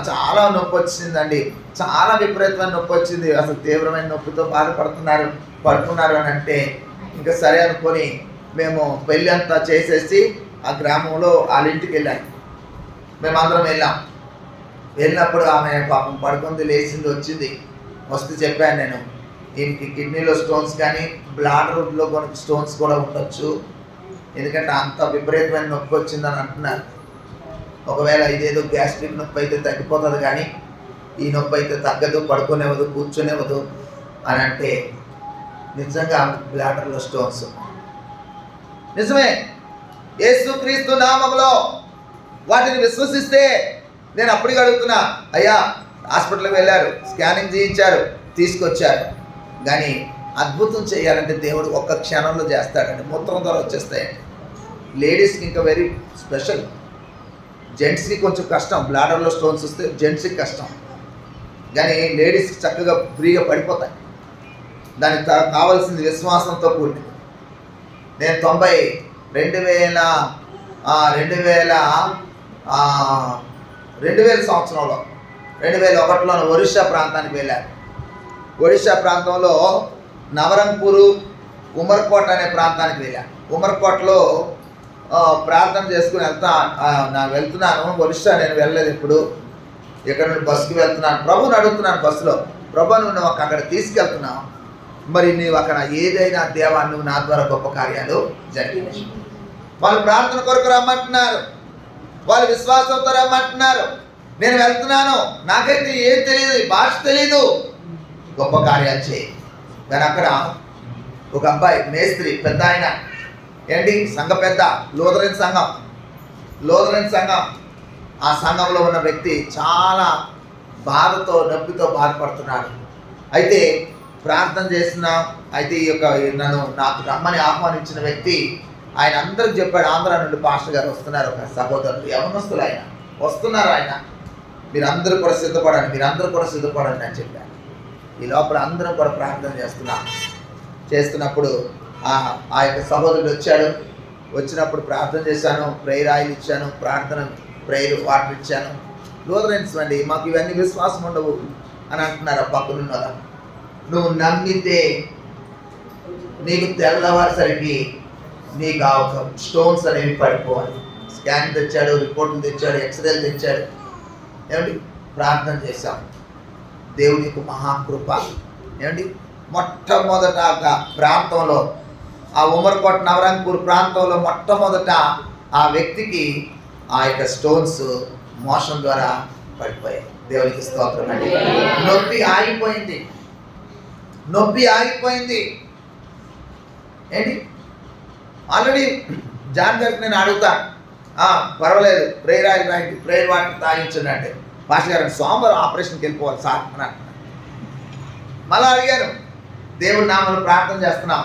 Speaker 1: చాలా నొప్పి వచ్చిందండి. చాలా విపరీతమైన నొప్పి వచ్చింది. అసలు తీవ్రమైన నొప్పితో బాధపడుతున్నారు, పడుకున్నారు అని అంటే ఇంకా సరే అనుకొని మేము పెళ్ళి అంతా చేసేసి ఆ గ్రామంలో వాళ్ళ ఇంటికి వెళ్ళాం. మేమందరం వెళ్ళినప్పుడు ఆమె పాపం పడుకుంది, లేచింది, వచ్చింది. వస్తే చెప్పాను నేను, ఈయనకి కిడ్నీలో స్టోన్స్ కానీ బ్లాడర్లో కొన్ని స్టోన్స్ కూడా ఉండొచ్చు, ఎందుకంటే అంత విపరీతమైన నొప్పి వచ్చిందని అంటున్నారు. ఒకవేళ ఇదేదో గ్యాస్ట్రిక్ నొప్పి అయితే తగ్గిపోతుంది కానీ ఈ నొప్పి అయితే తగ్గదు, పడుకునేవద్దు, కూర్చునేవద్దు అని అంటే నిజంగా బ్లాడర్లో స్టోన్స్. నిజమే, యేసుక్రీస్తు నామములో వాటిని విశ్వసిస్తే నేను అప్పటికి అడుగుతున్నా, అయ్యా హాస్పిటల్కి వెళ్ళారు, స్కానింగ్ చేయించారు, తీసుకొచ్చారు. కానీ అద్భుతం చేయాలంటే దేవుడు ఒక్క క్షణంలో చేస్తాడండి. మూత్రం ద్వారా వచ్చేస్తాయండి. లేడీస్కి ఇంకా వెరీ స్పెషల్. జెంట్స్కి కొంచెం కష్టం, బ్లాడర్లో స్టోన్స్ వస్తే జెంట్స్కి కష్టం, కానీ లేడీస్కి చక్కగా ఫ్రీగా పడిపోతాయి. దానికి కావాల్సింది విశ్వాసంతో కూడింది. నేను 2000 సంవత్సరంలో 2001లో ఒరిస్సా ప్రాంతానికి వెళ్ళాను. ఒడిశా ప్రాంతంలో నవరంపూరు, ఉమర్కోట్ అనే ప్రాంతానికి వెళ్ళాను. ఉమర్కోట్లో ప్రార్థన చేసుకుని వెళ్తున్నాను. ఒరిస్సా నేను వెళ్ళలేదు ఇప్పుడు. ఇక్కడ నుండి బస్సుకి వెళ్తున్నాను. ప్రభుని అడుగుతున్నాను బస్సులో, ప్రభు నువ్వు అక్కడ తీసుకెళ్తున్నావు, మరి నీవు అక్కడ ఏదైనా దేవా నువ్వు నా ద్వారా గొప్ప కార్యాలు జరిగినాయి. వాళ్ళు ప్రార్థన కొరకు రమ్మంటున్నారు, వాళ్ళు విశ్వాసంతో రమ్మంటున్నారు. నేను వెళ్తున్నాను, నాకైతే ఏం తెలియదు, భాష తెలీదు, గొప్ప కార్యాలు చేయి. కానీ అక్కడ ఒక అబ్బాయి మేస్త్రి, పెద్ద ఆయన, ఏంటి సంఘ పెద్ద, లూథరన్ సంఘం. ఆ సంఘంలో ఉన్న వ్యక్తి చాలా బాధతో, నొప్పితో బాధపడుతున్నాడు. అయితే ప్రార్థన చేస్తున్నాం. అయితే ఈ యొక్క నాకు రమ్మని ఆహ్వానించిన వ్యక్తి ఆయన అందరికి చెప్పాడు, ఆంధ్ర నుండి పాస్టర్ గారు వస్తున్నారు, ఒక సహోదరులు యవనస్తులు ఆయన వస్తున్నారు, ఆయన మీరందరూ కూడా సిద్ధపడండి అని చెప్పాను. ఈ లోపల అందరం కూడా ప్రార్థన చేస్తున్నప్పుడు ఆ యొక్క సహోదరుడు వచ్చాడు. వచ్చినప్పుడు ప్రార్థన చేశాను, ప్రేయర్ ఆయిల్ ఇచ్చాను, ప్రేయర్ వాటర్ ఇచ్చాను. లూథరన్స్ అండి, మాకు ఇవన్నీ విశ్వాసం ఉండవు అని అంటున్నారు. పక్కనున్న నువ్వు నమ్మితే నీకు తెల్లవారిసరికి నీకు ఆ ఒక స్టోన్స్ అనేవి పడిపోవాలి. స్కాన్ తెచ్చాడు, రిపోర్టులు తెచ్చాడు, ఎక్స్రేలు తెచ్చాడు. ఏమండి ప్రార్థన చేశాం. దేవునికి మహాకృప. ఏమండి మొట్టమొదట ప్రాంతంలో, ఆ ఉమర్కోట్ నవరంపూర్ ప్రాంతంలో మొట్టమొదట ఆ వ్యక్తికి ఆ యొక్క స్టోన్స్ మోషన్ ద్వారా పడిపోయాయి. దేవునికి స్తోత్రం అండి. నొప్పి ఆగిపోయింది. ఏంటి ఆల్రెడీ జాన్ గారికి నేను అడుగుతాను, పర్వాలేదు ప్రేయర్ ఆయిల్ రాయండి, ప్రేయర్ వాటర్ తాగించండి అంటే, పాస్టర్ గారు సోమవారం ఆపరేషన్కి వెళ్ళిపోవాలి సార్ అని అంటున్నాను. మళ్ళీ అడిగాను, దేవుడి నామములో ప్రార్థన చేస్తున్నాం,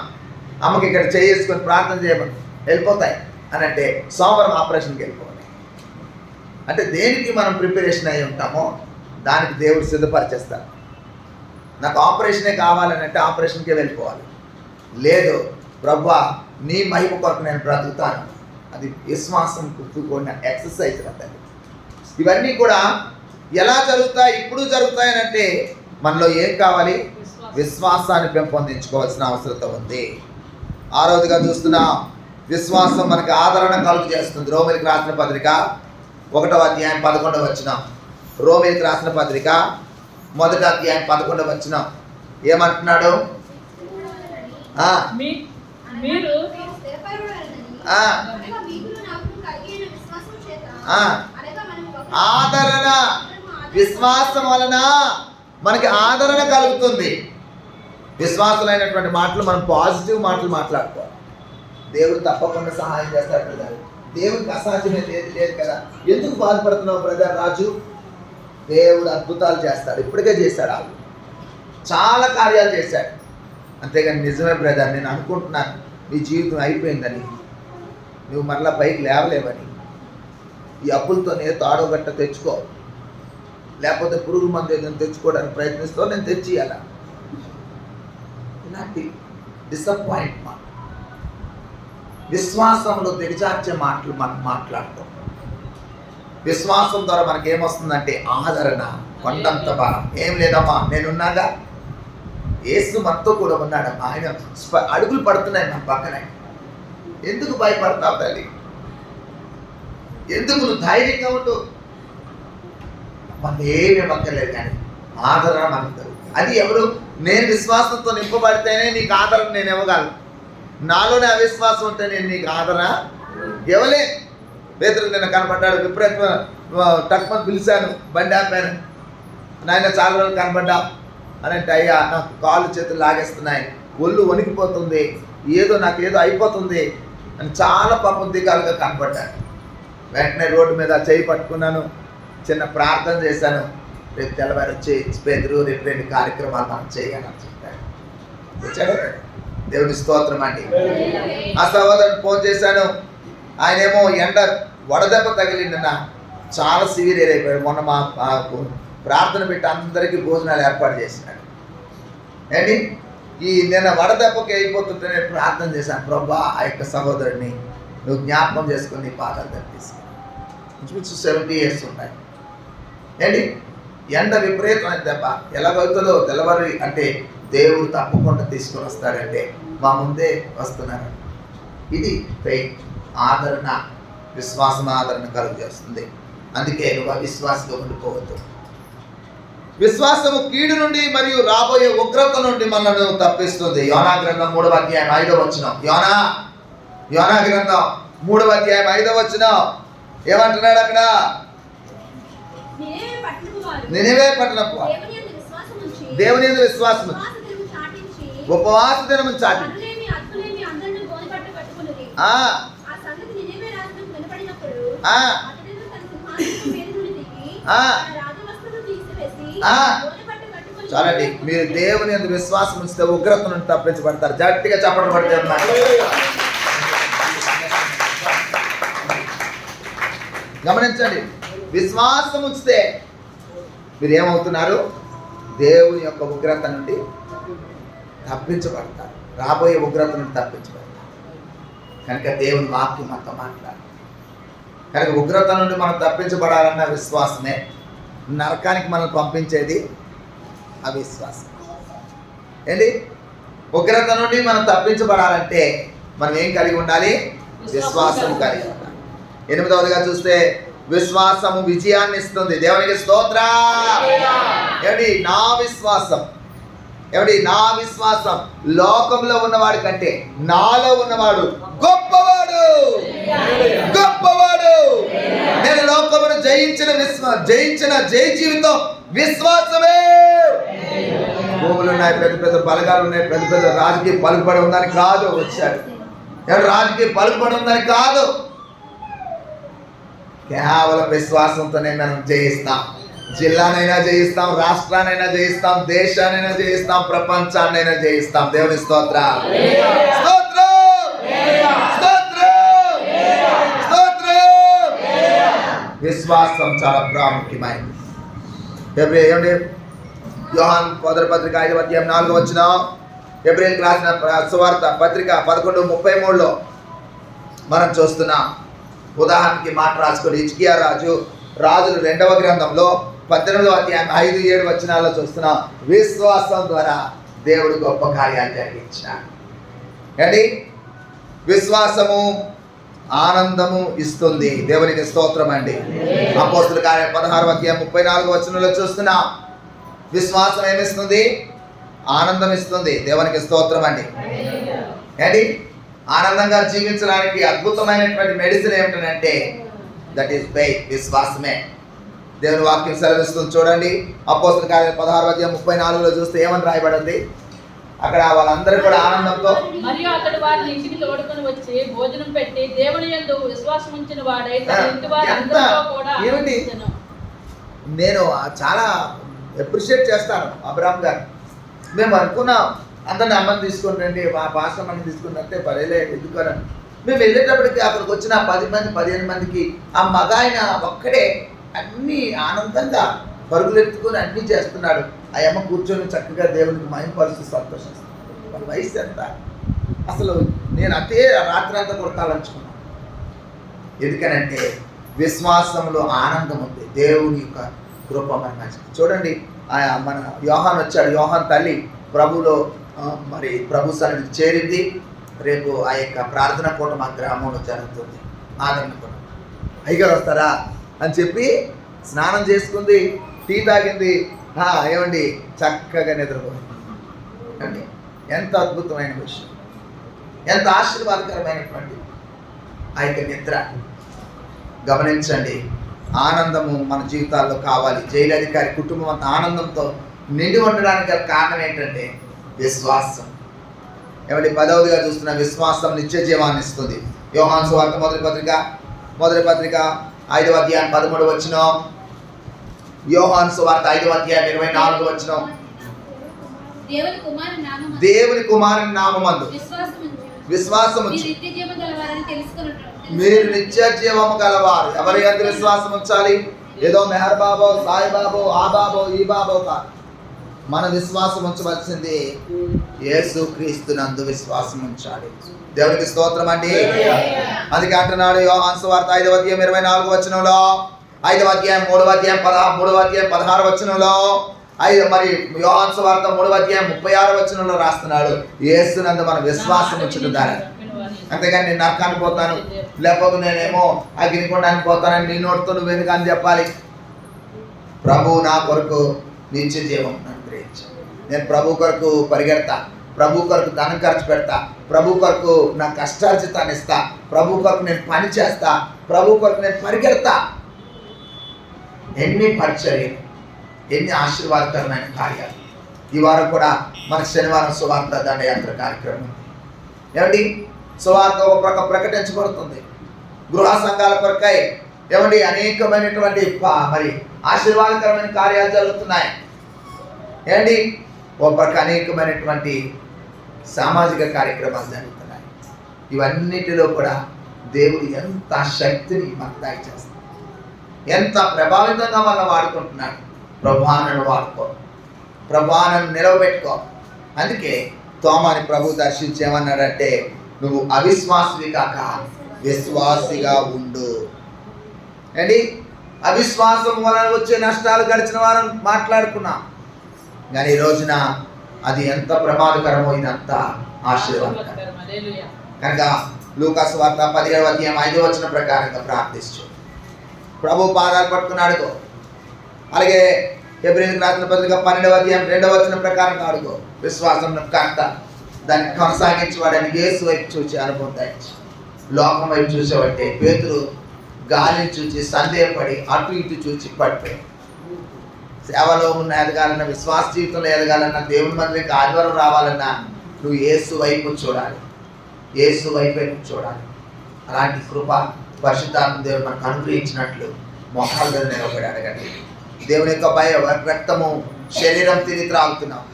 Speaker 1: అమ్మకి ఇక్కడ చేసుకొని ప్రార్థన చేయమని, వెళ్ళిపోతాయి అని అంటే సోమవారం ఆపరేషన్కి వెళ్ళిపోవాలి. అంటే దేనికి మనం ప్రిపరేషన్ అయి ఉంటామో దానికి దేవుడు సిద్ధపరిచేస్తారు. నాకు ఆపరేషనే కావాలని అంటే ఆపరేషన్కే వెళ్ళిపోవాలి. లేదు ప్రభువా నీ మహిమ కొరకు నేను బ్రతుకుతాను, అది విశ్వాసం కూడిన ఎక్సర్సైజ్ అంటే. ఇవన్నీ కూడా ఎలా జరుగుతాయి? ఇప్పుడు జరుగుతాయనంటే మనలో ఏం కావాలి? విశ్వాసాన్ని పెంపొందించుకోవాల్సిన అవసరం ఉంది. ఆరవదిగా చూస్తున్నాం, విశ్వాసం మనకి ఆదరణ కలుగు చేస్తుంది. రోమీయులకు రాసిన పత్రిక 1వ అధ్యాయం 11వ వచనం. రోమీయులకు రాసిన పత్రిక 1వ అధ్యాయం 11వ వచనం ఏమంటున్నాడు?
Speaker 2: మీరు
Speaker 1: ఆదరణ, విశ్వాసం వలన మనకి ఆదరణ కలుగుతుంది. విశ్వాసులైనటువంటి మాటలు మనం పాజిటివ్ మాటలు మాట్లాడుకోవాలి. దేవుడు తప్పకుండా సహాయం చేస్తాడు బ్రదర్. దేవుడికి అసాధ్యమే లేదు కదా. ఎందుకు బాధపడుతున్నావు బ్రదర్ రాజు? దేవుడు అద్భుతాలు చేస్తాడు, ఇప్పటికే చేశాడు. వాళ్ళు చాలా కార్యాలు చేశాడు. అంతేగాని నిజమే బ్రదర్, నేను అనుకుంటున్నాను నీ జీవితం అయిపోయిందని, నువ్వు మరలా పైకి లేవలేవని. ఈ అప్పులతోనే తాడో గట్ట తెచ్చుకో, లేకపోతే పురుగు మందు ఏదైనా తెచ్చుకోవడానికి ప్రయత్నిస్తావు, నేను తెచ్చియాల. ఇలాంటి డిసప్పాయింట్మెంట్, విశ్వాసంలో దిగజార్చే మాటలు మనం మాట్లాడతాం. విశ్వాసం ద్వారా మనకి ఏమొస్తుందంటే ఆదరణ, కొండంత బలం. ఏం లేదమ్మా, నేనున్నాగా, యేసు మనతో కూడా ఉన్నాడమ్మా, ఆయన అడుగులు పడుతున్నాయి మన పక్కన. ఎందుకు భయపడతావు తల్లి? ఎందుకు? నువ్వు ధైర్యంగా ఉండు. మనకి ఏమి ఇవ్వక్కర్లేదు, కానీ ఆదరణ మనకు దొరుకుతుంది. అది ఎవరు? నేను విశ్వాసంతో నింపబడితేనే నీకు ఆదరణ నేను ఇవ్వగలను. నాలోనే అవిశ్వాసం ఉంటే నేను నీకు ఆదరణ ఇవ్వలే. పేతురు నిన్న కనపడ్డాడు, విపరీత టక్మని పిలిచాను, బండి ఆపాను. నాయన చాలా రోజులు కనపడ్డా అని అంటే, అయ్యా నాకు కాళ్ళు చేతులు లాగేస్తున్నాయి, ఒళ్ళు వణికిపోతుంది, నాకేదో అయిపోతుంది అని చాలా పాపం దిగాలుగా కనపడ్డాను. వెంటనే రోడ్డు మీద చేయి పట్టుకున్నాను, చిన్న ప్రార్థన చేశాను. రేపు తెల్లవారు వచ్చి పేతురు, రేపు 2 కార్యక్రమాలు మనం చేయాలని చెప్పాడు. వచ్చాడు. దేవుని స్తోత్రం అండి. ఆ సహోదరుని ఫోన్ చేశాను. ఆయనేమో ఎండ వడదెబ్బ తగిలిందన్న, చాలా సివియర్ అయిపోయాడు. మొన్న మా ప్రార్థన పెట్టి అందరికీ భోజనాలు ఏర్పాటు చేసినాడు. ఏంటి ఈ నిన్న వడదెబ్బకి అయిపోతుంటే నేను ప్రార్థన చేశాను, ప్రభా ఆ యొక్క సహోదరుడిని నువ్వు జ్ఞాపకం చేసుకుని నీ పాదాలు తప్పిస్తాను. 70 years ఉన్నాయి. ఏంటి ఎండ విపరీతమైన దెబ్బ ఎలాగవుతుందో తెల్లవారి అంటే దేవుడు తప్పకుండా తీసుకొని వస్తాడంటే మా ముందే వస్తున్నారు. ఇది ఫెయిత్, ఆదరణ, విశ్వాసం ఆదరణ కలుగు చేస్తుంది. అందుకే నువ్వు అవిశ్వాసంగా ఉండిపోవద్దు. విశ్వాసము కీడు నుండి మరియు రాబోయే ఉగ్రత నుండి మనల్ని తప్పిస్తుంది. యోనా గ్రంథం 3వ అధ్యాయం 5వ వచనం. యోనా గ్రంథం 3వ అధ్యాయం 5వ వచనం ఏమంటున్నాడు అక్కడ? నినివే పట్టణపు దేవుని యందు విశ్వాసం ఉపవాస దినము చాటించి చాలండి. మీరు దేవుని యందు విశ్వాసం ఉంచితే ఉగ్రత నుండి తప్పించబడతారు. గట్టిగా చప్పట్లు పడితే గమనించండి, విశ్వాసం ఉంచితే మీరు ఏమవుతున్నారు? దేవుని యొక్క ఉగ్రత నుండి తప్పించబడతారు. రాబోయే ఉగ్రత నుండి తప్పించబడతారు. కనుక దేవుని వాక్యం మనతో మాట్లాడు. కనుక ఉగ్రత నుండి మనం తప్పించబడాలన్న విశ్వాసమే. నరకానికి మనం పంపించేది అవిశ్వాసం. ఏంటి? ఉగ్రత నుండి మనం తప్పించబడాలంటే మనం ఏం కలిగి ఉండాలి? విశ్వాసం కలిగి ఉండాలి. 8వదిగా చూస్తే విశ్వాసము విజయాన్ని ఇస్తుంది. దేవునికి స్తోత్రం. ఏమిటి? నా విశ్వాసం లోకంలో ఉన్నవాడి కంటే నాలో ఉన్నవాడు గొప్పవాడు. నేను లోకమును జయించిన జయ జీవితం విశ్వాసమే. భూములు ఉన్నాయి, పెద్ద పెద్ద బలగాలు ఉన్నాయి, పెద్ద పెద్ద రాజకీయ పలుకుబడి ఉందని కాదు వచ్చాడు. రాజకీయ పలుకుబడి ఉందని కాదు, కేవలం విశ్వాసంతోనే మనం జయిస్తాం. జిల్లానైనా జయిస్తాం, రాష్ట్రానైనా జయిస్తాం, దేశానైనా జయిస్తాం, ప్రపంచాన్నైనా జయిస్తాం. దేవుని స్తోత్రం. విశ్వాసం చాలా ప్రాముఖ్యమైనది. యోహాను మొదటి పత్రిక 5వ అధ్యాయం 4వ వచనం, ఎబ్రియల్కి రాసిన సువార్త పత్రిక 11:33లో మనం చూస్తున్నాం. ఉదాహరణకి మాట రాసుకొని హిజ్కియా రాజులు 2వ గ్రంథంలో 18వ అధ్యాయం 5-7 వచనాల్లో చూస్తున్నాం. విశ్వాసం ద్వారా దేవుడు గొప్ప కార్యాలు జరిగించాడు. ఏంటి? విశ్వాసము ఆనందము ఇస్తుంది. దేవునికి స్తోత్రం అండి. అపోస్తుల కార్యం 16:34 చూస్తున్నాం. విశ్వాసం ఏమిస్తుంది? ఆనందం ఇస్తుంది. దేవునికి స్తోత్రం అండి. ఏంటి? ఆనందంగా జీవించడానికి అద్భుతమైనటువంటి మెడిసిన్ ఏమిటంటే దట్ ఈస్ ఫెయిత్, విశ్వాసమే. దేవుని వాక్యం సెలవిస్తుంది. చూడండి, అపోస్తుల కార్యం 16:34 చూస్తే ఏమని రాయబడింది? అక్కడ వాళ్ళందరూ కూడా ఆనందంతో
Speaker 2: మరియు అతడు వారిని ఇంటికి తోడుకొని వచ్చి భోజనం పెట్టి దేవుని యందు విశ్వాసం ఉంచిన వాడై తన ఇంటి వారందరితో కూడా ఆనందించెను.
Speaker 1: నేను చాలా అప్రిషియేట్ చేస్తాను అబ్రామ్ గారు. మేము అనుకున్నాం అందరిని అమ్మని తీసుకుని రండి, మా పాస్టర్ అమ్మని తీసుకుని అంటే పర్వాలే ఎందుకని. మేము వెళ్ళేటప్పటికి అక్కడికి వచ్చిన 10 మంది 15 మందికి ఆ మగాయన ఒక్కడే అన్నీ ఆనందంగా పరుగులెత్తుకొని అన్నీ చేస్తున్నాడు. ఆ అమ్మ కూర్చొని చక్కగా దేవునికి మహిమపరుస్తూ సంతోషిస్తున్నాడు. వాళ్ళ వయసు ఎంత? అసలు నేను అదే రాత్రి అంతా కొట్టాలనుకున్నాను. ఎందుకనంటే విశ్వాసంలో ఆనందం ఉంది. దేవుని యొక్క కృప మన చూడండి. మన యోహాన్ వచ్చాడు. యోహాన్ తల్లి ప్రభులో మరి ప్రభు సన్నిధికి చేరింది. రేపు ఆ యొక్క ప్రార్థన కూట మా గ్రామంలో జరుగుతుంది. ఆదరణ కూట అయ్యగారు వస్తారా అని చెప్పి స్నానం చేసుకుంది, టీ తాగింది. ఏమండి చక్కగా నిద్రపోయింది. ఎంత అద్భుతమైన విషయం, ఎంత ఆశీర్వాదకరమైనటువంటి ఆ యొక్క నిద్ర. గమనించండి, ఆనందము మన జీవితాల్లో కావాలి. జైలు అధికారి కుటుంబం అంత ఆనందంతో నిండి ఉండడానికి గల కారణం ఏంటంటే విశ్వాసం. ఏమంటే 10వదిగా చూస్తున్న విశ్వాసం నిత్య జీవాన్ని ఇస్తుంది. యోహాను సువార్త మొదటి పత్రిక 5:13 యోహాను సువార్త 5:24 దేవుని కుమారుని నామమందు విశ్వాసము మీరు నిత్య జీవము గలవారు. ఎవరి యందు విశ్వాసం ఉంచాలి? ఏదో మెహర్ బాబో, సాయి బాబో, ఆ బాబో, ఈ బాబో కాదు. మన విశ్వాసం ఉంచవలసింది యేసు క్రీస్తు నందు విశ్వాసం ఉంచాలి. దేవునికి స్తోత్రం అండి. అందుకే అంటున్నాడు యోహాను సువార్త 5:24 5వ అధ్యాయం 3వ అధ్యాయం 16 మరి యోహాను సువార్త 3వ అధ్యాయం 36 రాస్తున్నాడు. యేసు నందు మన విశ్వాసం ఉంచడం ద్వారా. అంతేగాని నేను నరకానికి పోతాను, లేకపోతే నేనేమో అగ్నిగుండానికి పోతానని నీ నోటితో నువ్వు ఎందుకు అని చెప్పాలి? ప్రభు నా కొరకు నిత్య జీవం అనుగ్రహించాడు. నేను ప్రభు కొరకు పరిగెడతా, ప్రభు కొరకు ధనం ఖర్చు పెడతా, ప్రభు కొరకు నా కష్టార్జితాన్ని ఇస్తా, ప్రభు కొరకు నేను పని చేస్తా, ప్రభు కొరకు నేను పరిగెడతా. ఎన్ని పరిచర్యలు, ఎన్ని ఆశీర్వాదకరమైన కార్యాలు. ఈ వారం కూడా మన శనివారం సువార్త దండయాత్ర కార్యక్రమం. ఏమండి, సువార్త ఒక ప్రక్క ప్రకటించబడుతుంది. గృహ సంఘాల కొరకై ఏమండి అనేకమైనటువంటి మరి ఆశీర్వాదకరమైన కార్యాలు జరుగుతున్నాయి. ఏమండి, ఒక ప్రక్క అనేకమైనటువంటి సామాజిక కార్యక్రమాలు జరుగుతున్నాయి. ఇవన్నిటిలో కూడా దేవుడు ఎంత శక్తిని మనకు దయచేస్తాడు, ఎంత ప్రభావితంగా మనం వాడుకుంటున్నాడు. ప్రభానను వాడుకో, ప్రభానను నిలవబెట్టుకో. అందుకే తోమాని ప్రభు దర్శించేమన్నాడంటే, నువ్వు అవిశ్వాసివి కాక విశ్వాసిగా ఉండు. ఏంటి? అవిశ్వాసం వలన వచ్చే నష్టాలు గడిచిన వారం మాట్లాడుకున్నాం. కానీ ఈ రోజున అది ఎంత ప్రమాదకరమో ఇదంత ఆశీర్వాదకరం. కనుక లూకా సువార్త 17వ అధ్యాయం 5వ వచనం ప్రకారంగా ప్రార్థించు. ప్రభు పాదాలు పట్టుకుని అడుగు. అలాగే హెబ్రీయులకు రాసిన పత్రిక 12వ అధ్యాయం 2వ వచనం ప్రకారంగా అడుగు. విశ్వాసం కర్త, దాన్ని కొనసాగించేవాడని యేసు వైపు చూసి అనుభవం దాయించి, లోకం వైపు చూసేవాటే పేతురు గాలిని చూసి సందేహపడి అటు ఇటు చూసి పడిపోయి. సేవలో ఉన్న ఎదగాలన్నా, విశ్వాస జీవితంలో ఎదగాలన్నా, దేవుని మందికి ఆదివారం రావాలన్నా నువ్వు యేసు వైపు చూడాలి, యేసు వైపే చూడాలి. అలాంటి కృప పరిశుద్ధాత్మ దేవుడు మనకు అనుగ్రహించినట్లు మొహాల మీద నిలబడి అడగండి. దేవుని యొక్క రక్తము శరీరం తిని త్రాగుతున్నాం.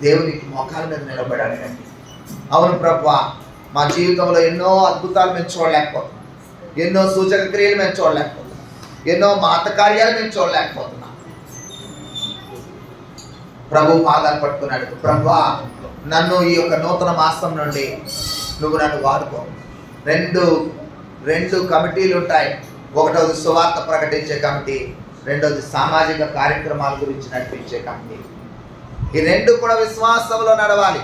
Speaker 1: దేవునికి మొఖాల మీద నిలబడి అడగండి. అవును ప్రభువా, మా జీవితంలో ఎన్నో అద్భుతాలు మేము చూడలేకపోతున్నాం, ఎన్నో సూచక క్రియలు మేము చూడలేకపోతున్నాం, ఎన్నో మాత కార్యాలు మేము చూడలేకపోతున్నాం. ప్రభు పాదాలు పట్టుకున్నాడు. ప్రభువా, నన్ను ఈ యొక్క నూతన మాసం నుండి నువ్వు నన్ను వాడుకో. రెండు కమిటీలు ఉంటాయి. ఒకటోది సువార్త ప్రకటించే కమిటీ, రెండోది సామాజిక కార్యక్రమాల గురించి నడిపించే కమిటీ. ఈ రెండు కూడా విశ్వాసంలో నడవాలి.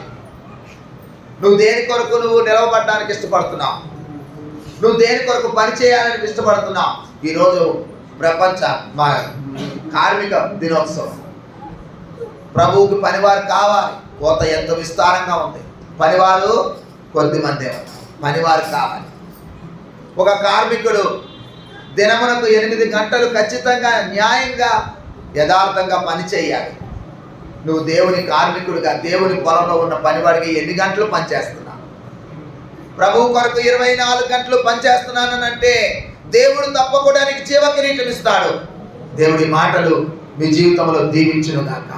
Speaker 1: నువ్వు దేని కొరకు నువ్వు నిలవబడడానికి ఇష్టపడుతున్నావు? నువ్వు దేని కొరకు పని చేయాలని ఇష్టపడుతున్నావు? ఈరోజు ప్రపంచ కార్మిక దినోత్సవం. ప్రభువుకి పనివారు కావాలి. కోత ఎంతో విస్తారంగా ఉంది, పనివారు కొద్ది మందే ఉన్నారు. పనివారు కావాలి. ఒక కార్మికుడు దినమునకు 8 గంటలు ఖచ్చితంగా న్యాయంగా యథార్థంగా పని చేయాలి. నువ్వు దేవుని కార్మికుడిగా దేవుని పొలంలో ఉన్న పనివాడికి ఎన్ని గంటలు పనిచేస్తున్నావు? ప్రభువు కొరకు 24 గంటలు పనిచేస్తున్నానంటే దేవుడు తప్పకుండా నీకు జీవ కిరీటం ఇస్తాడు. దేవుడి మాటలు మీ జీవితంలో దీవించును గాక.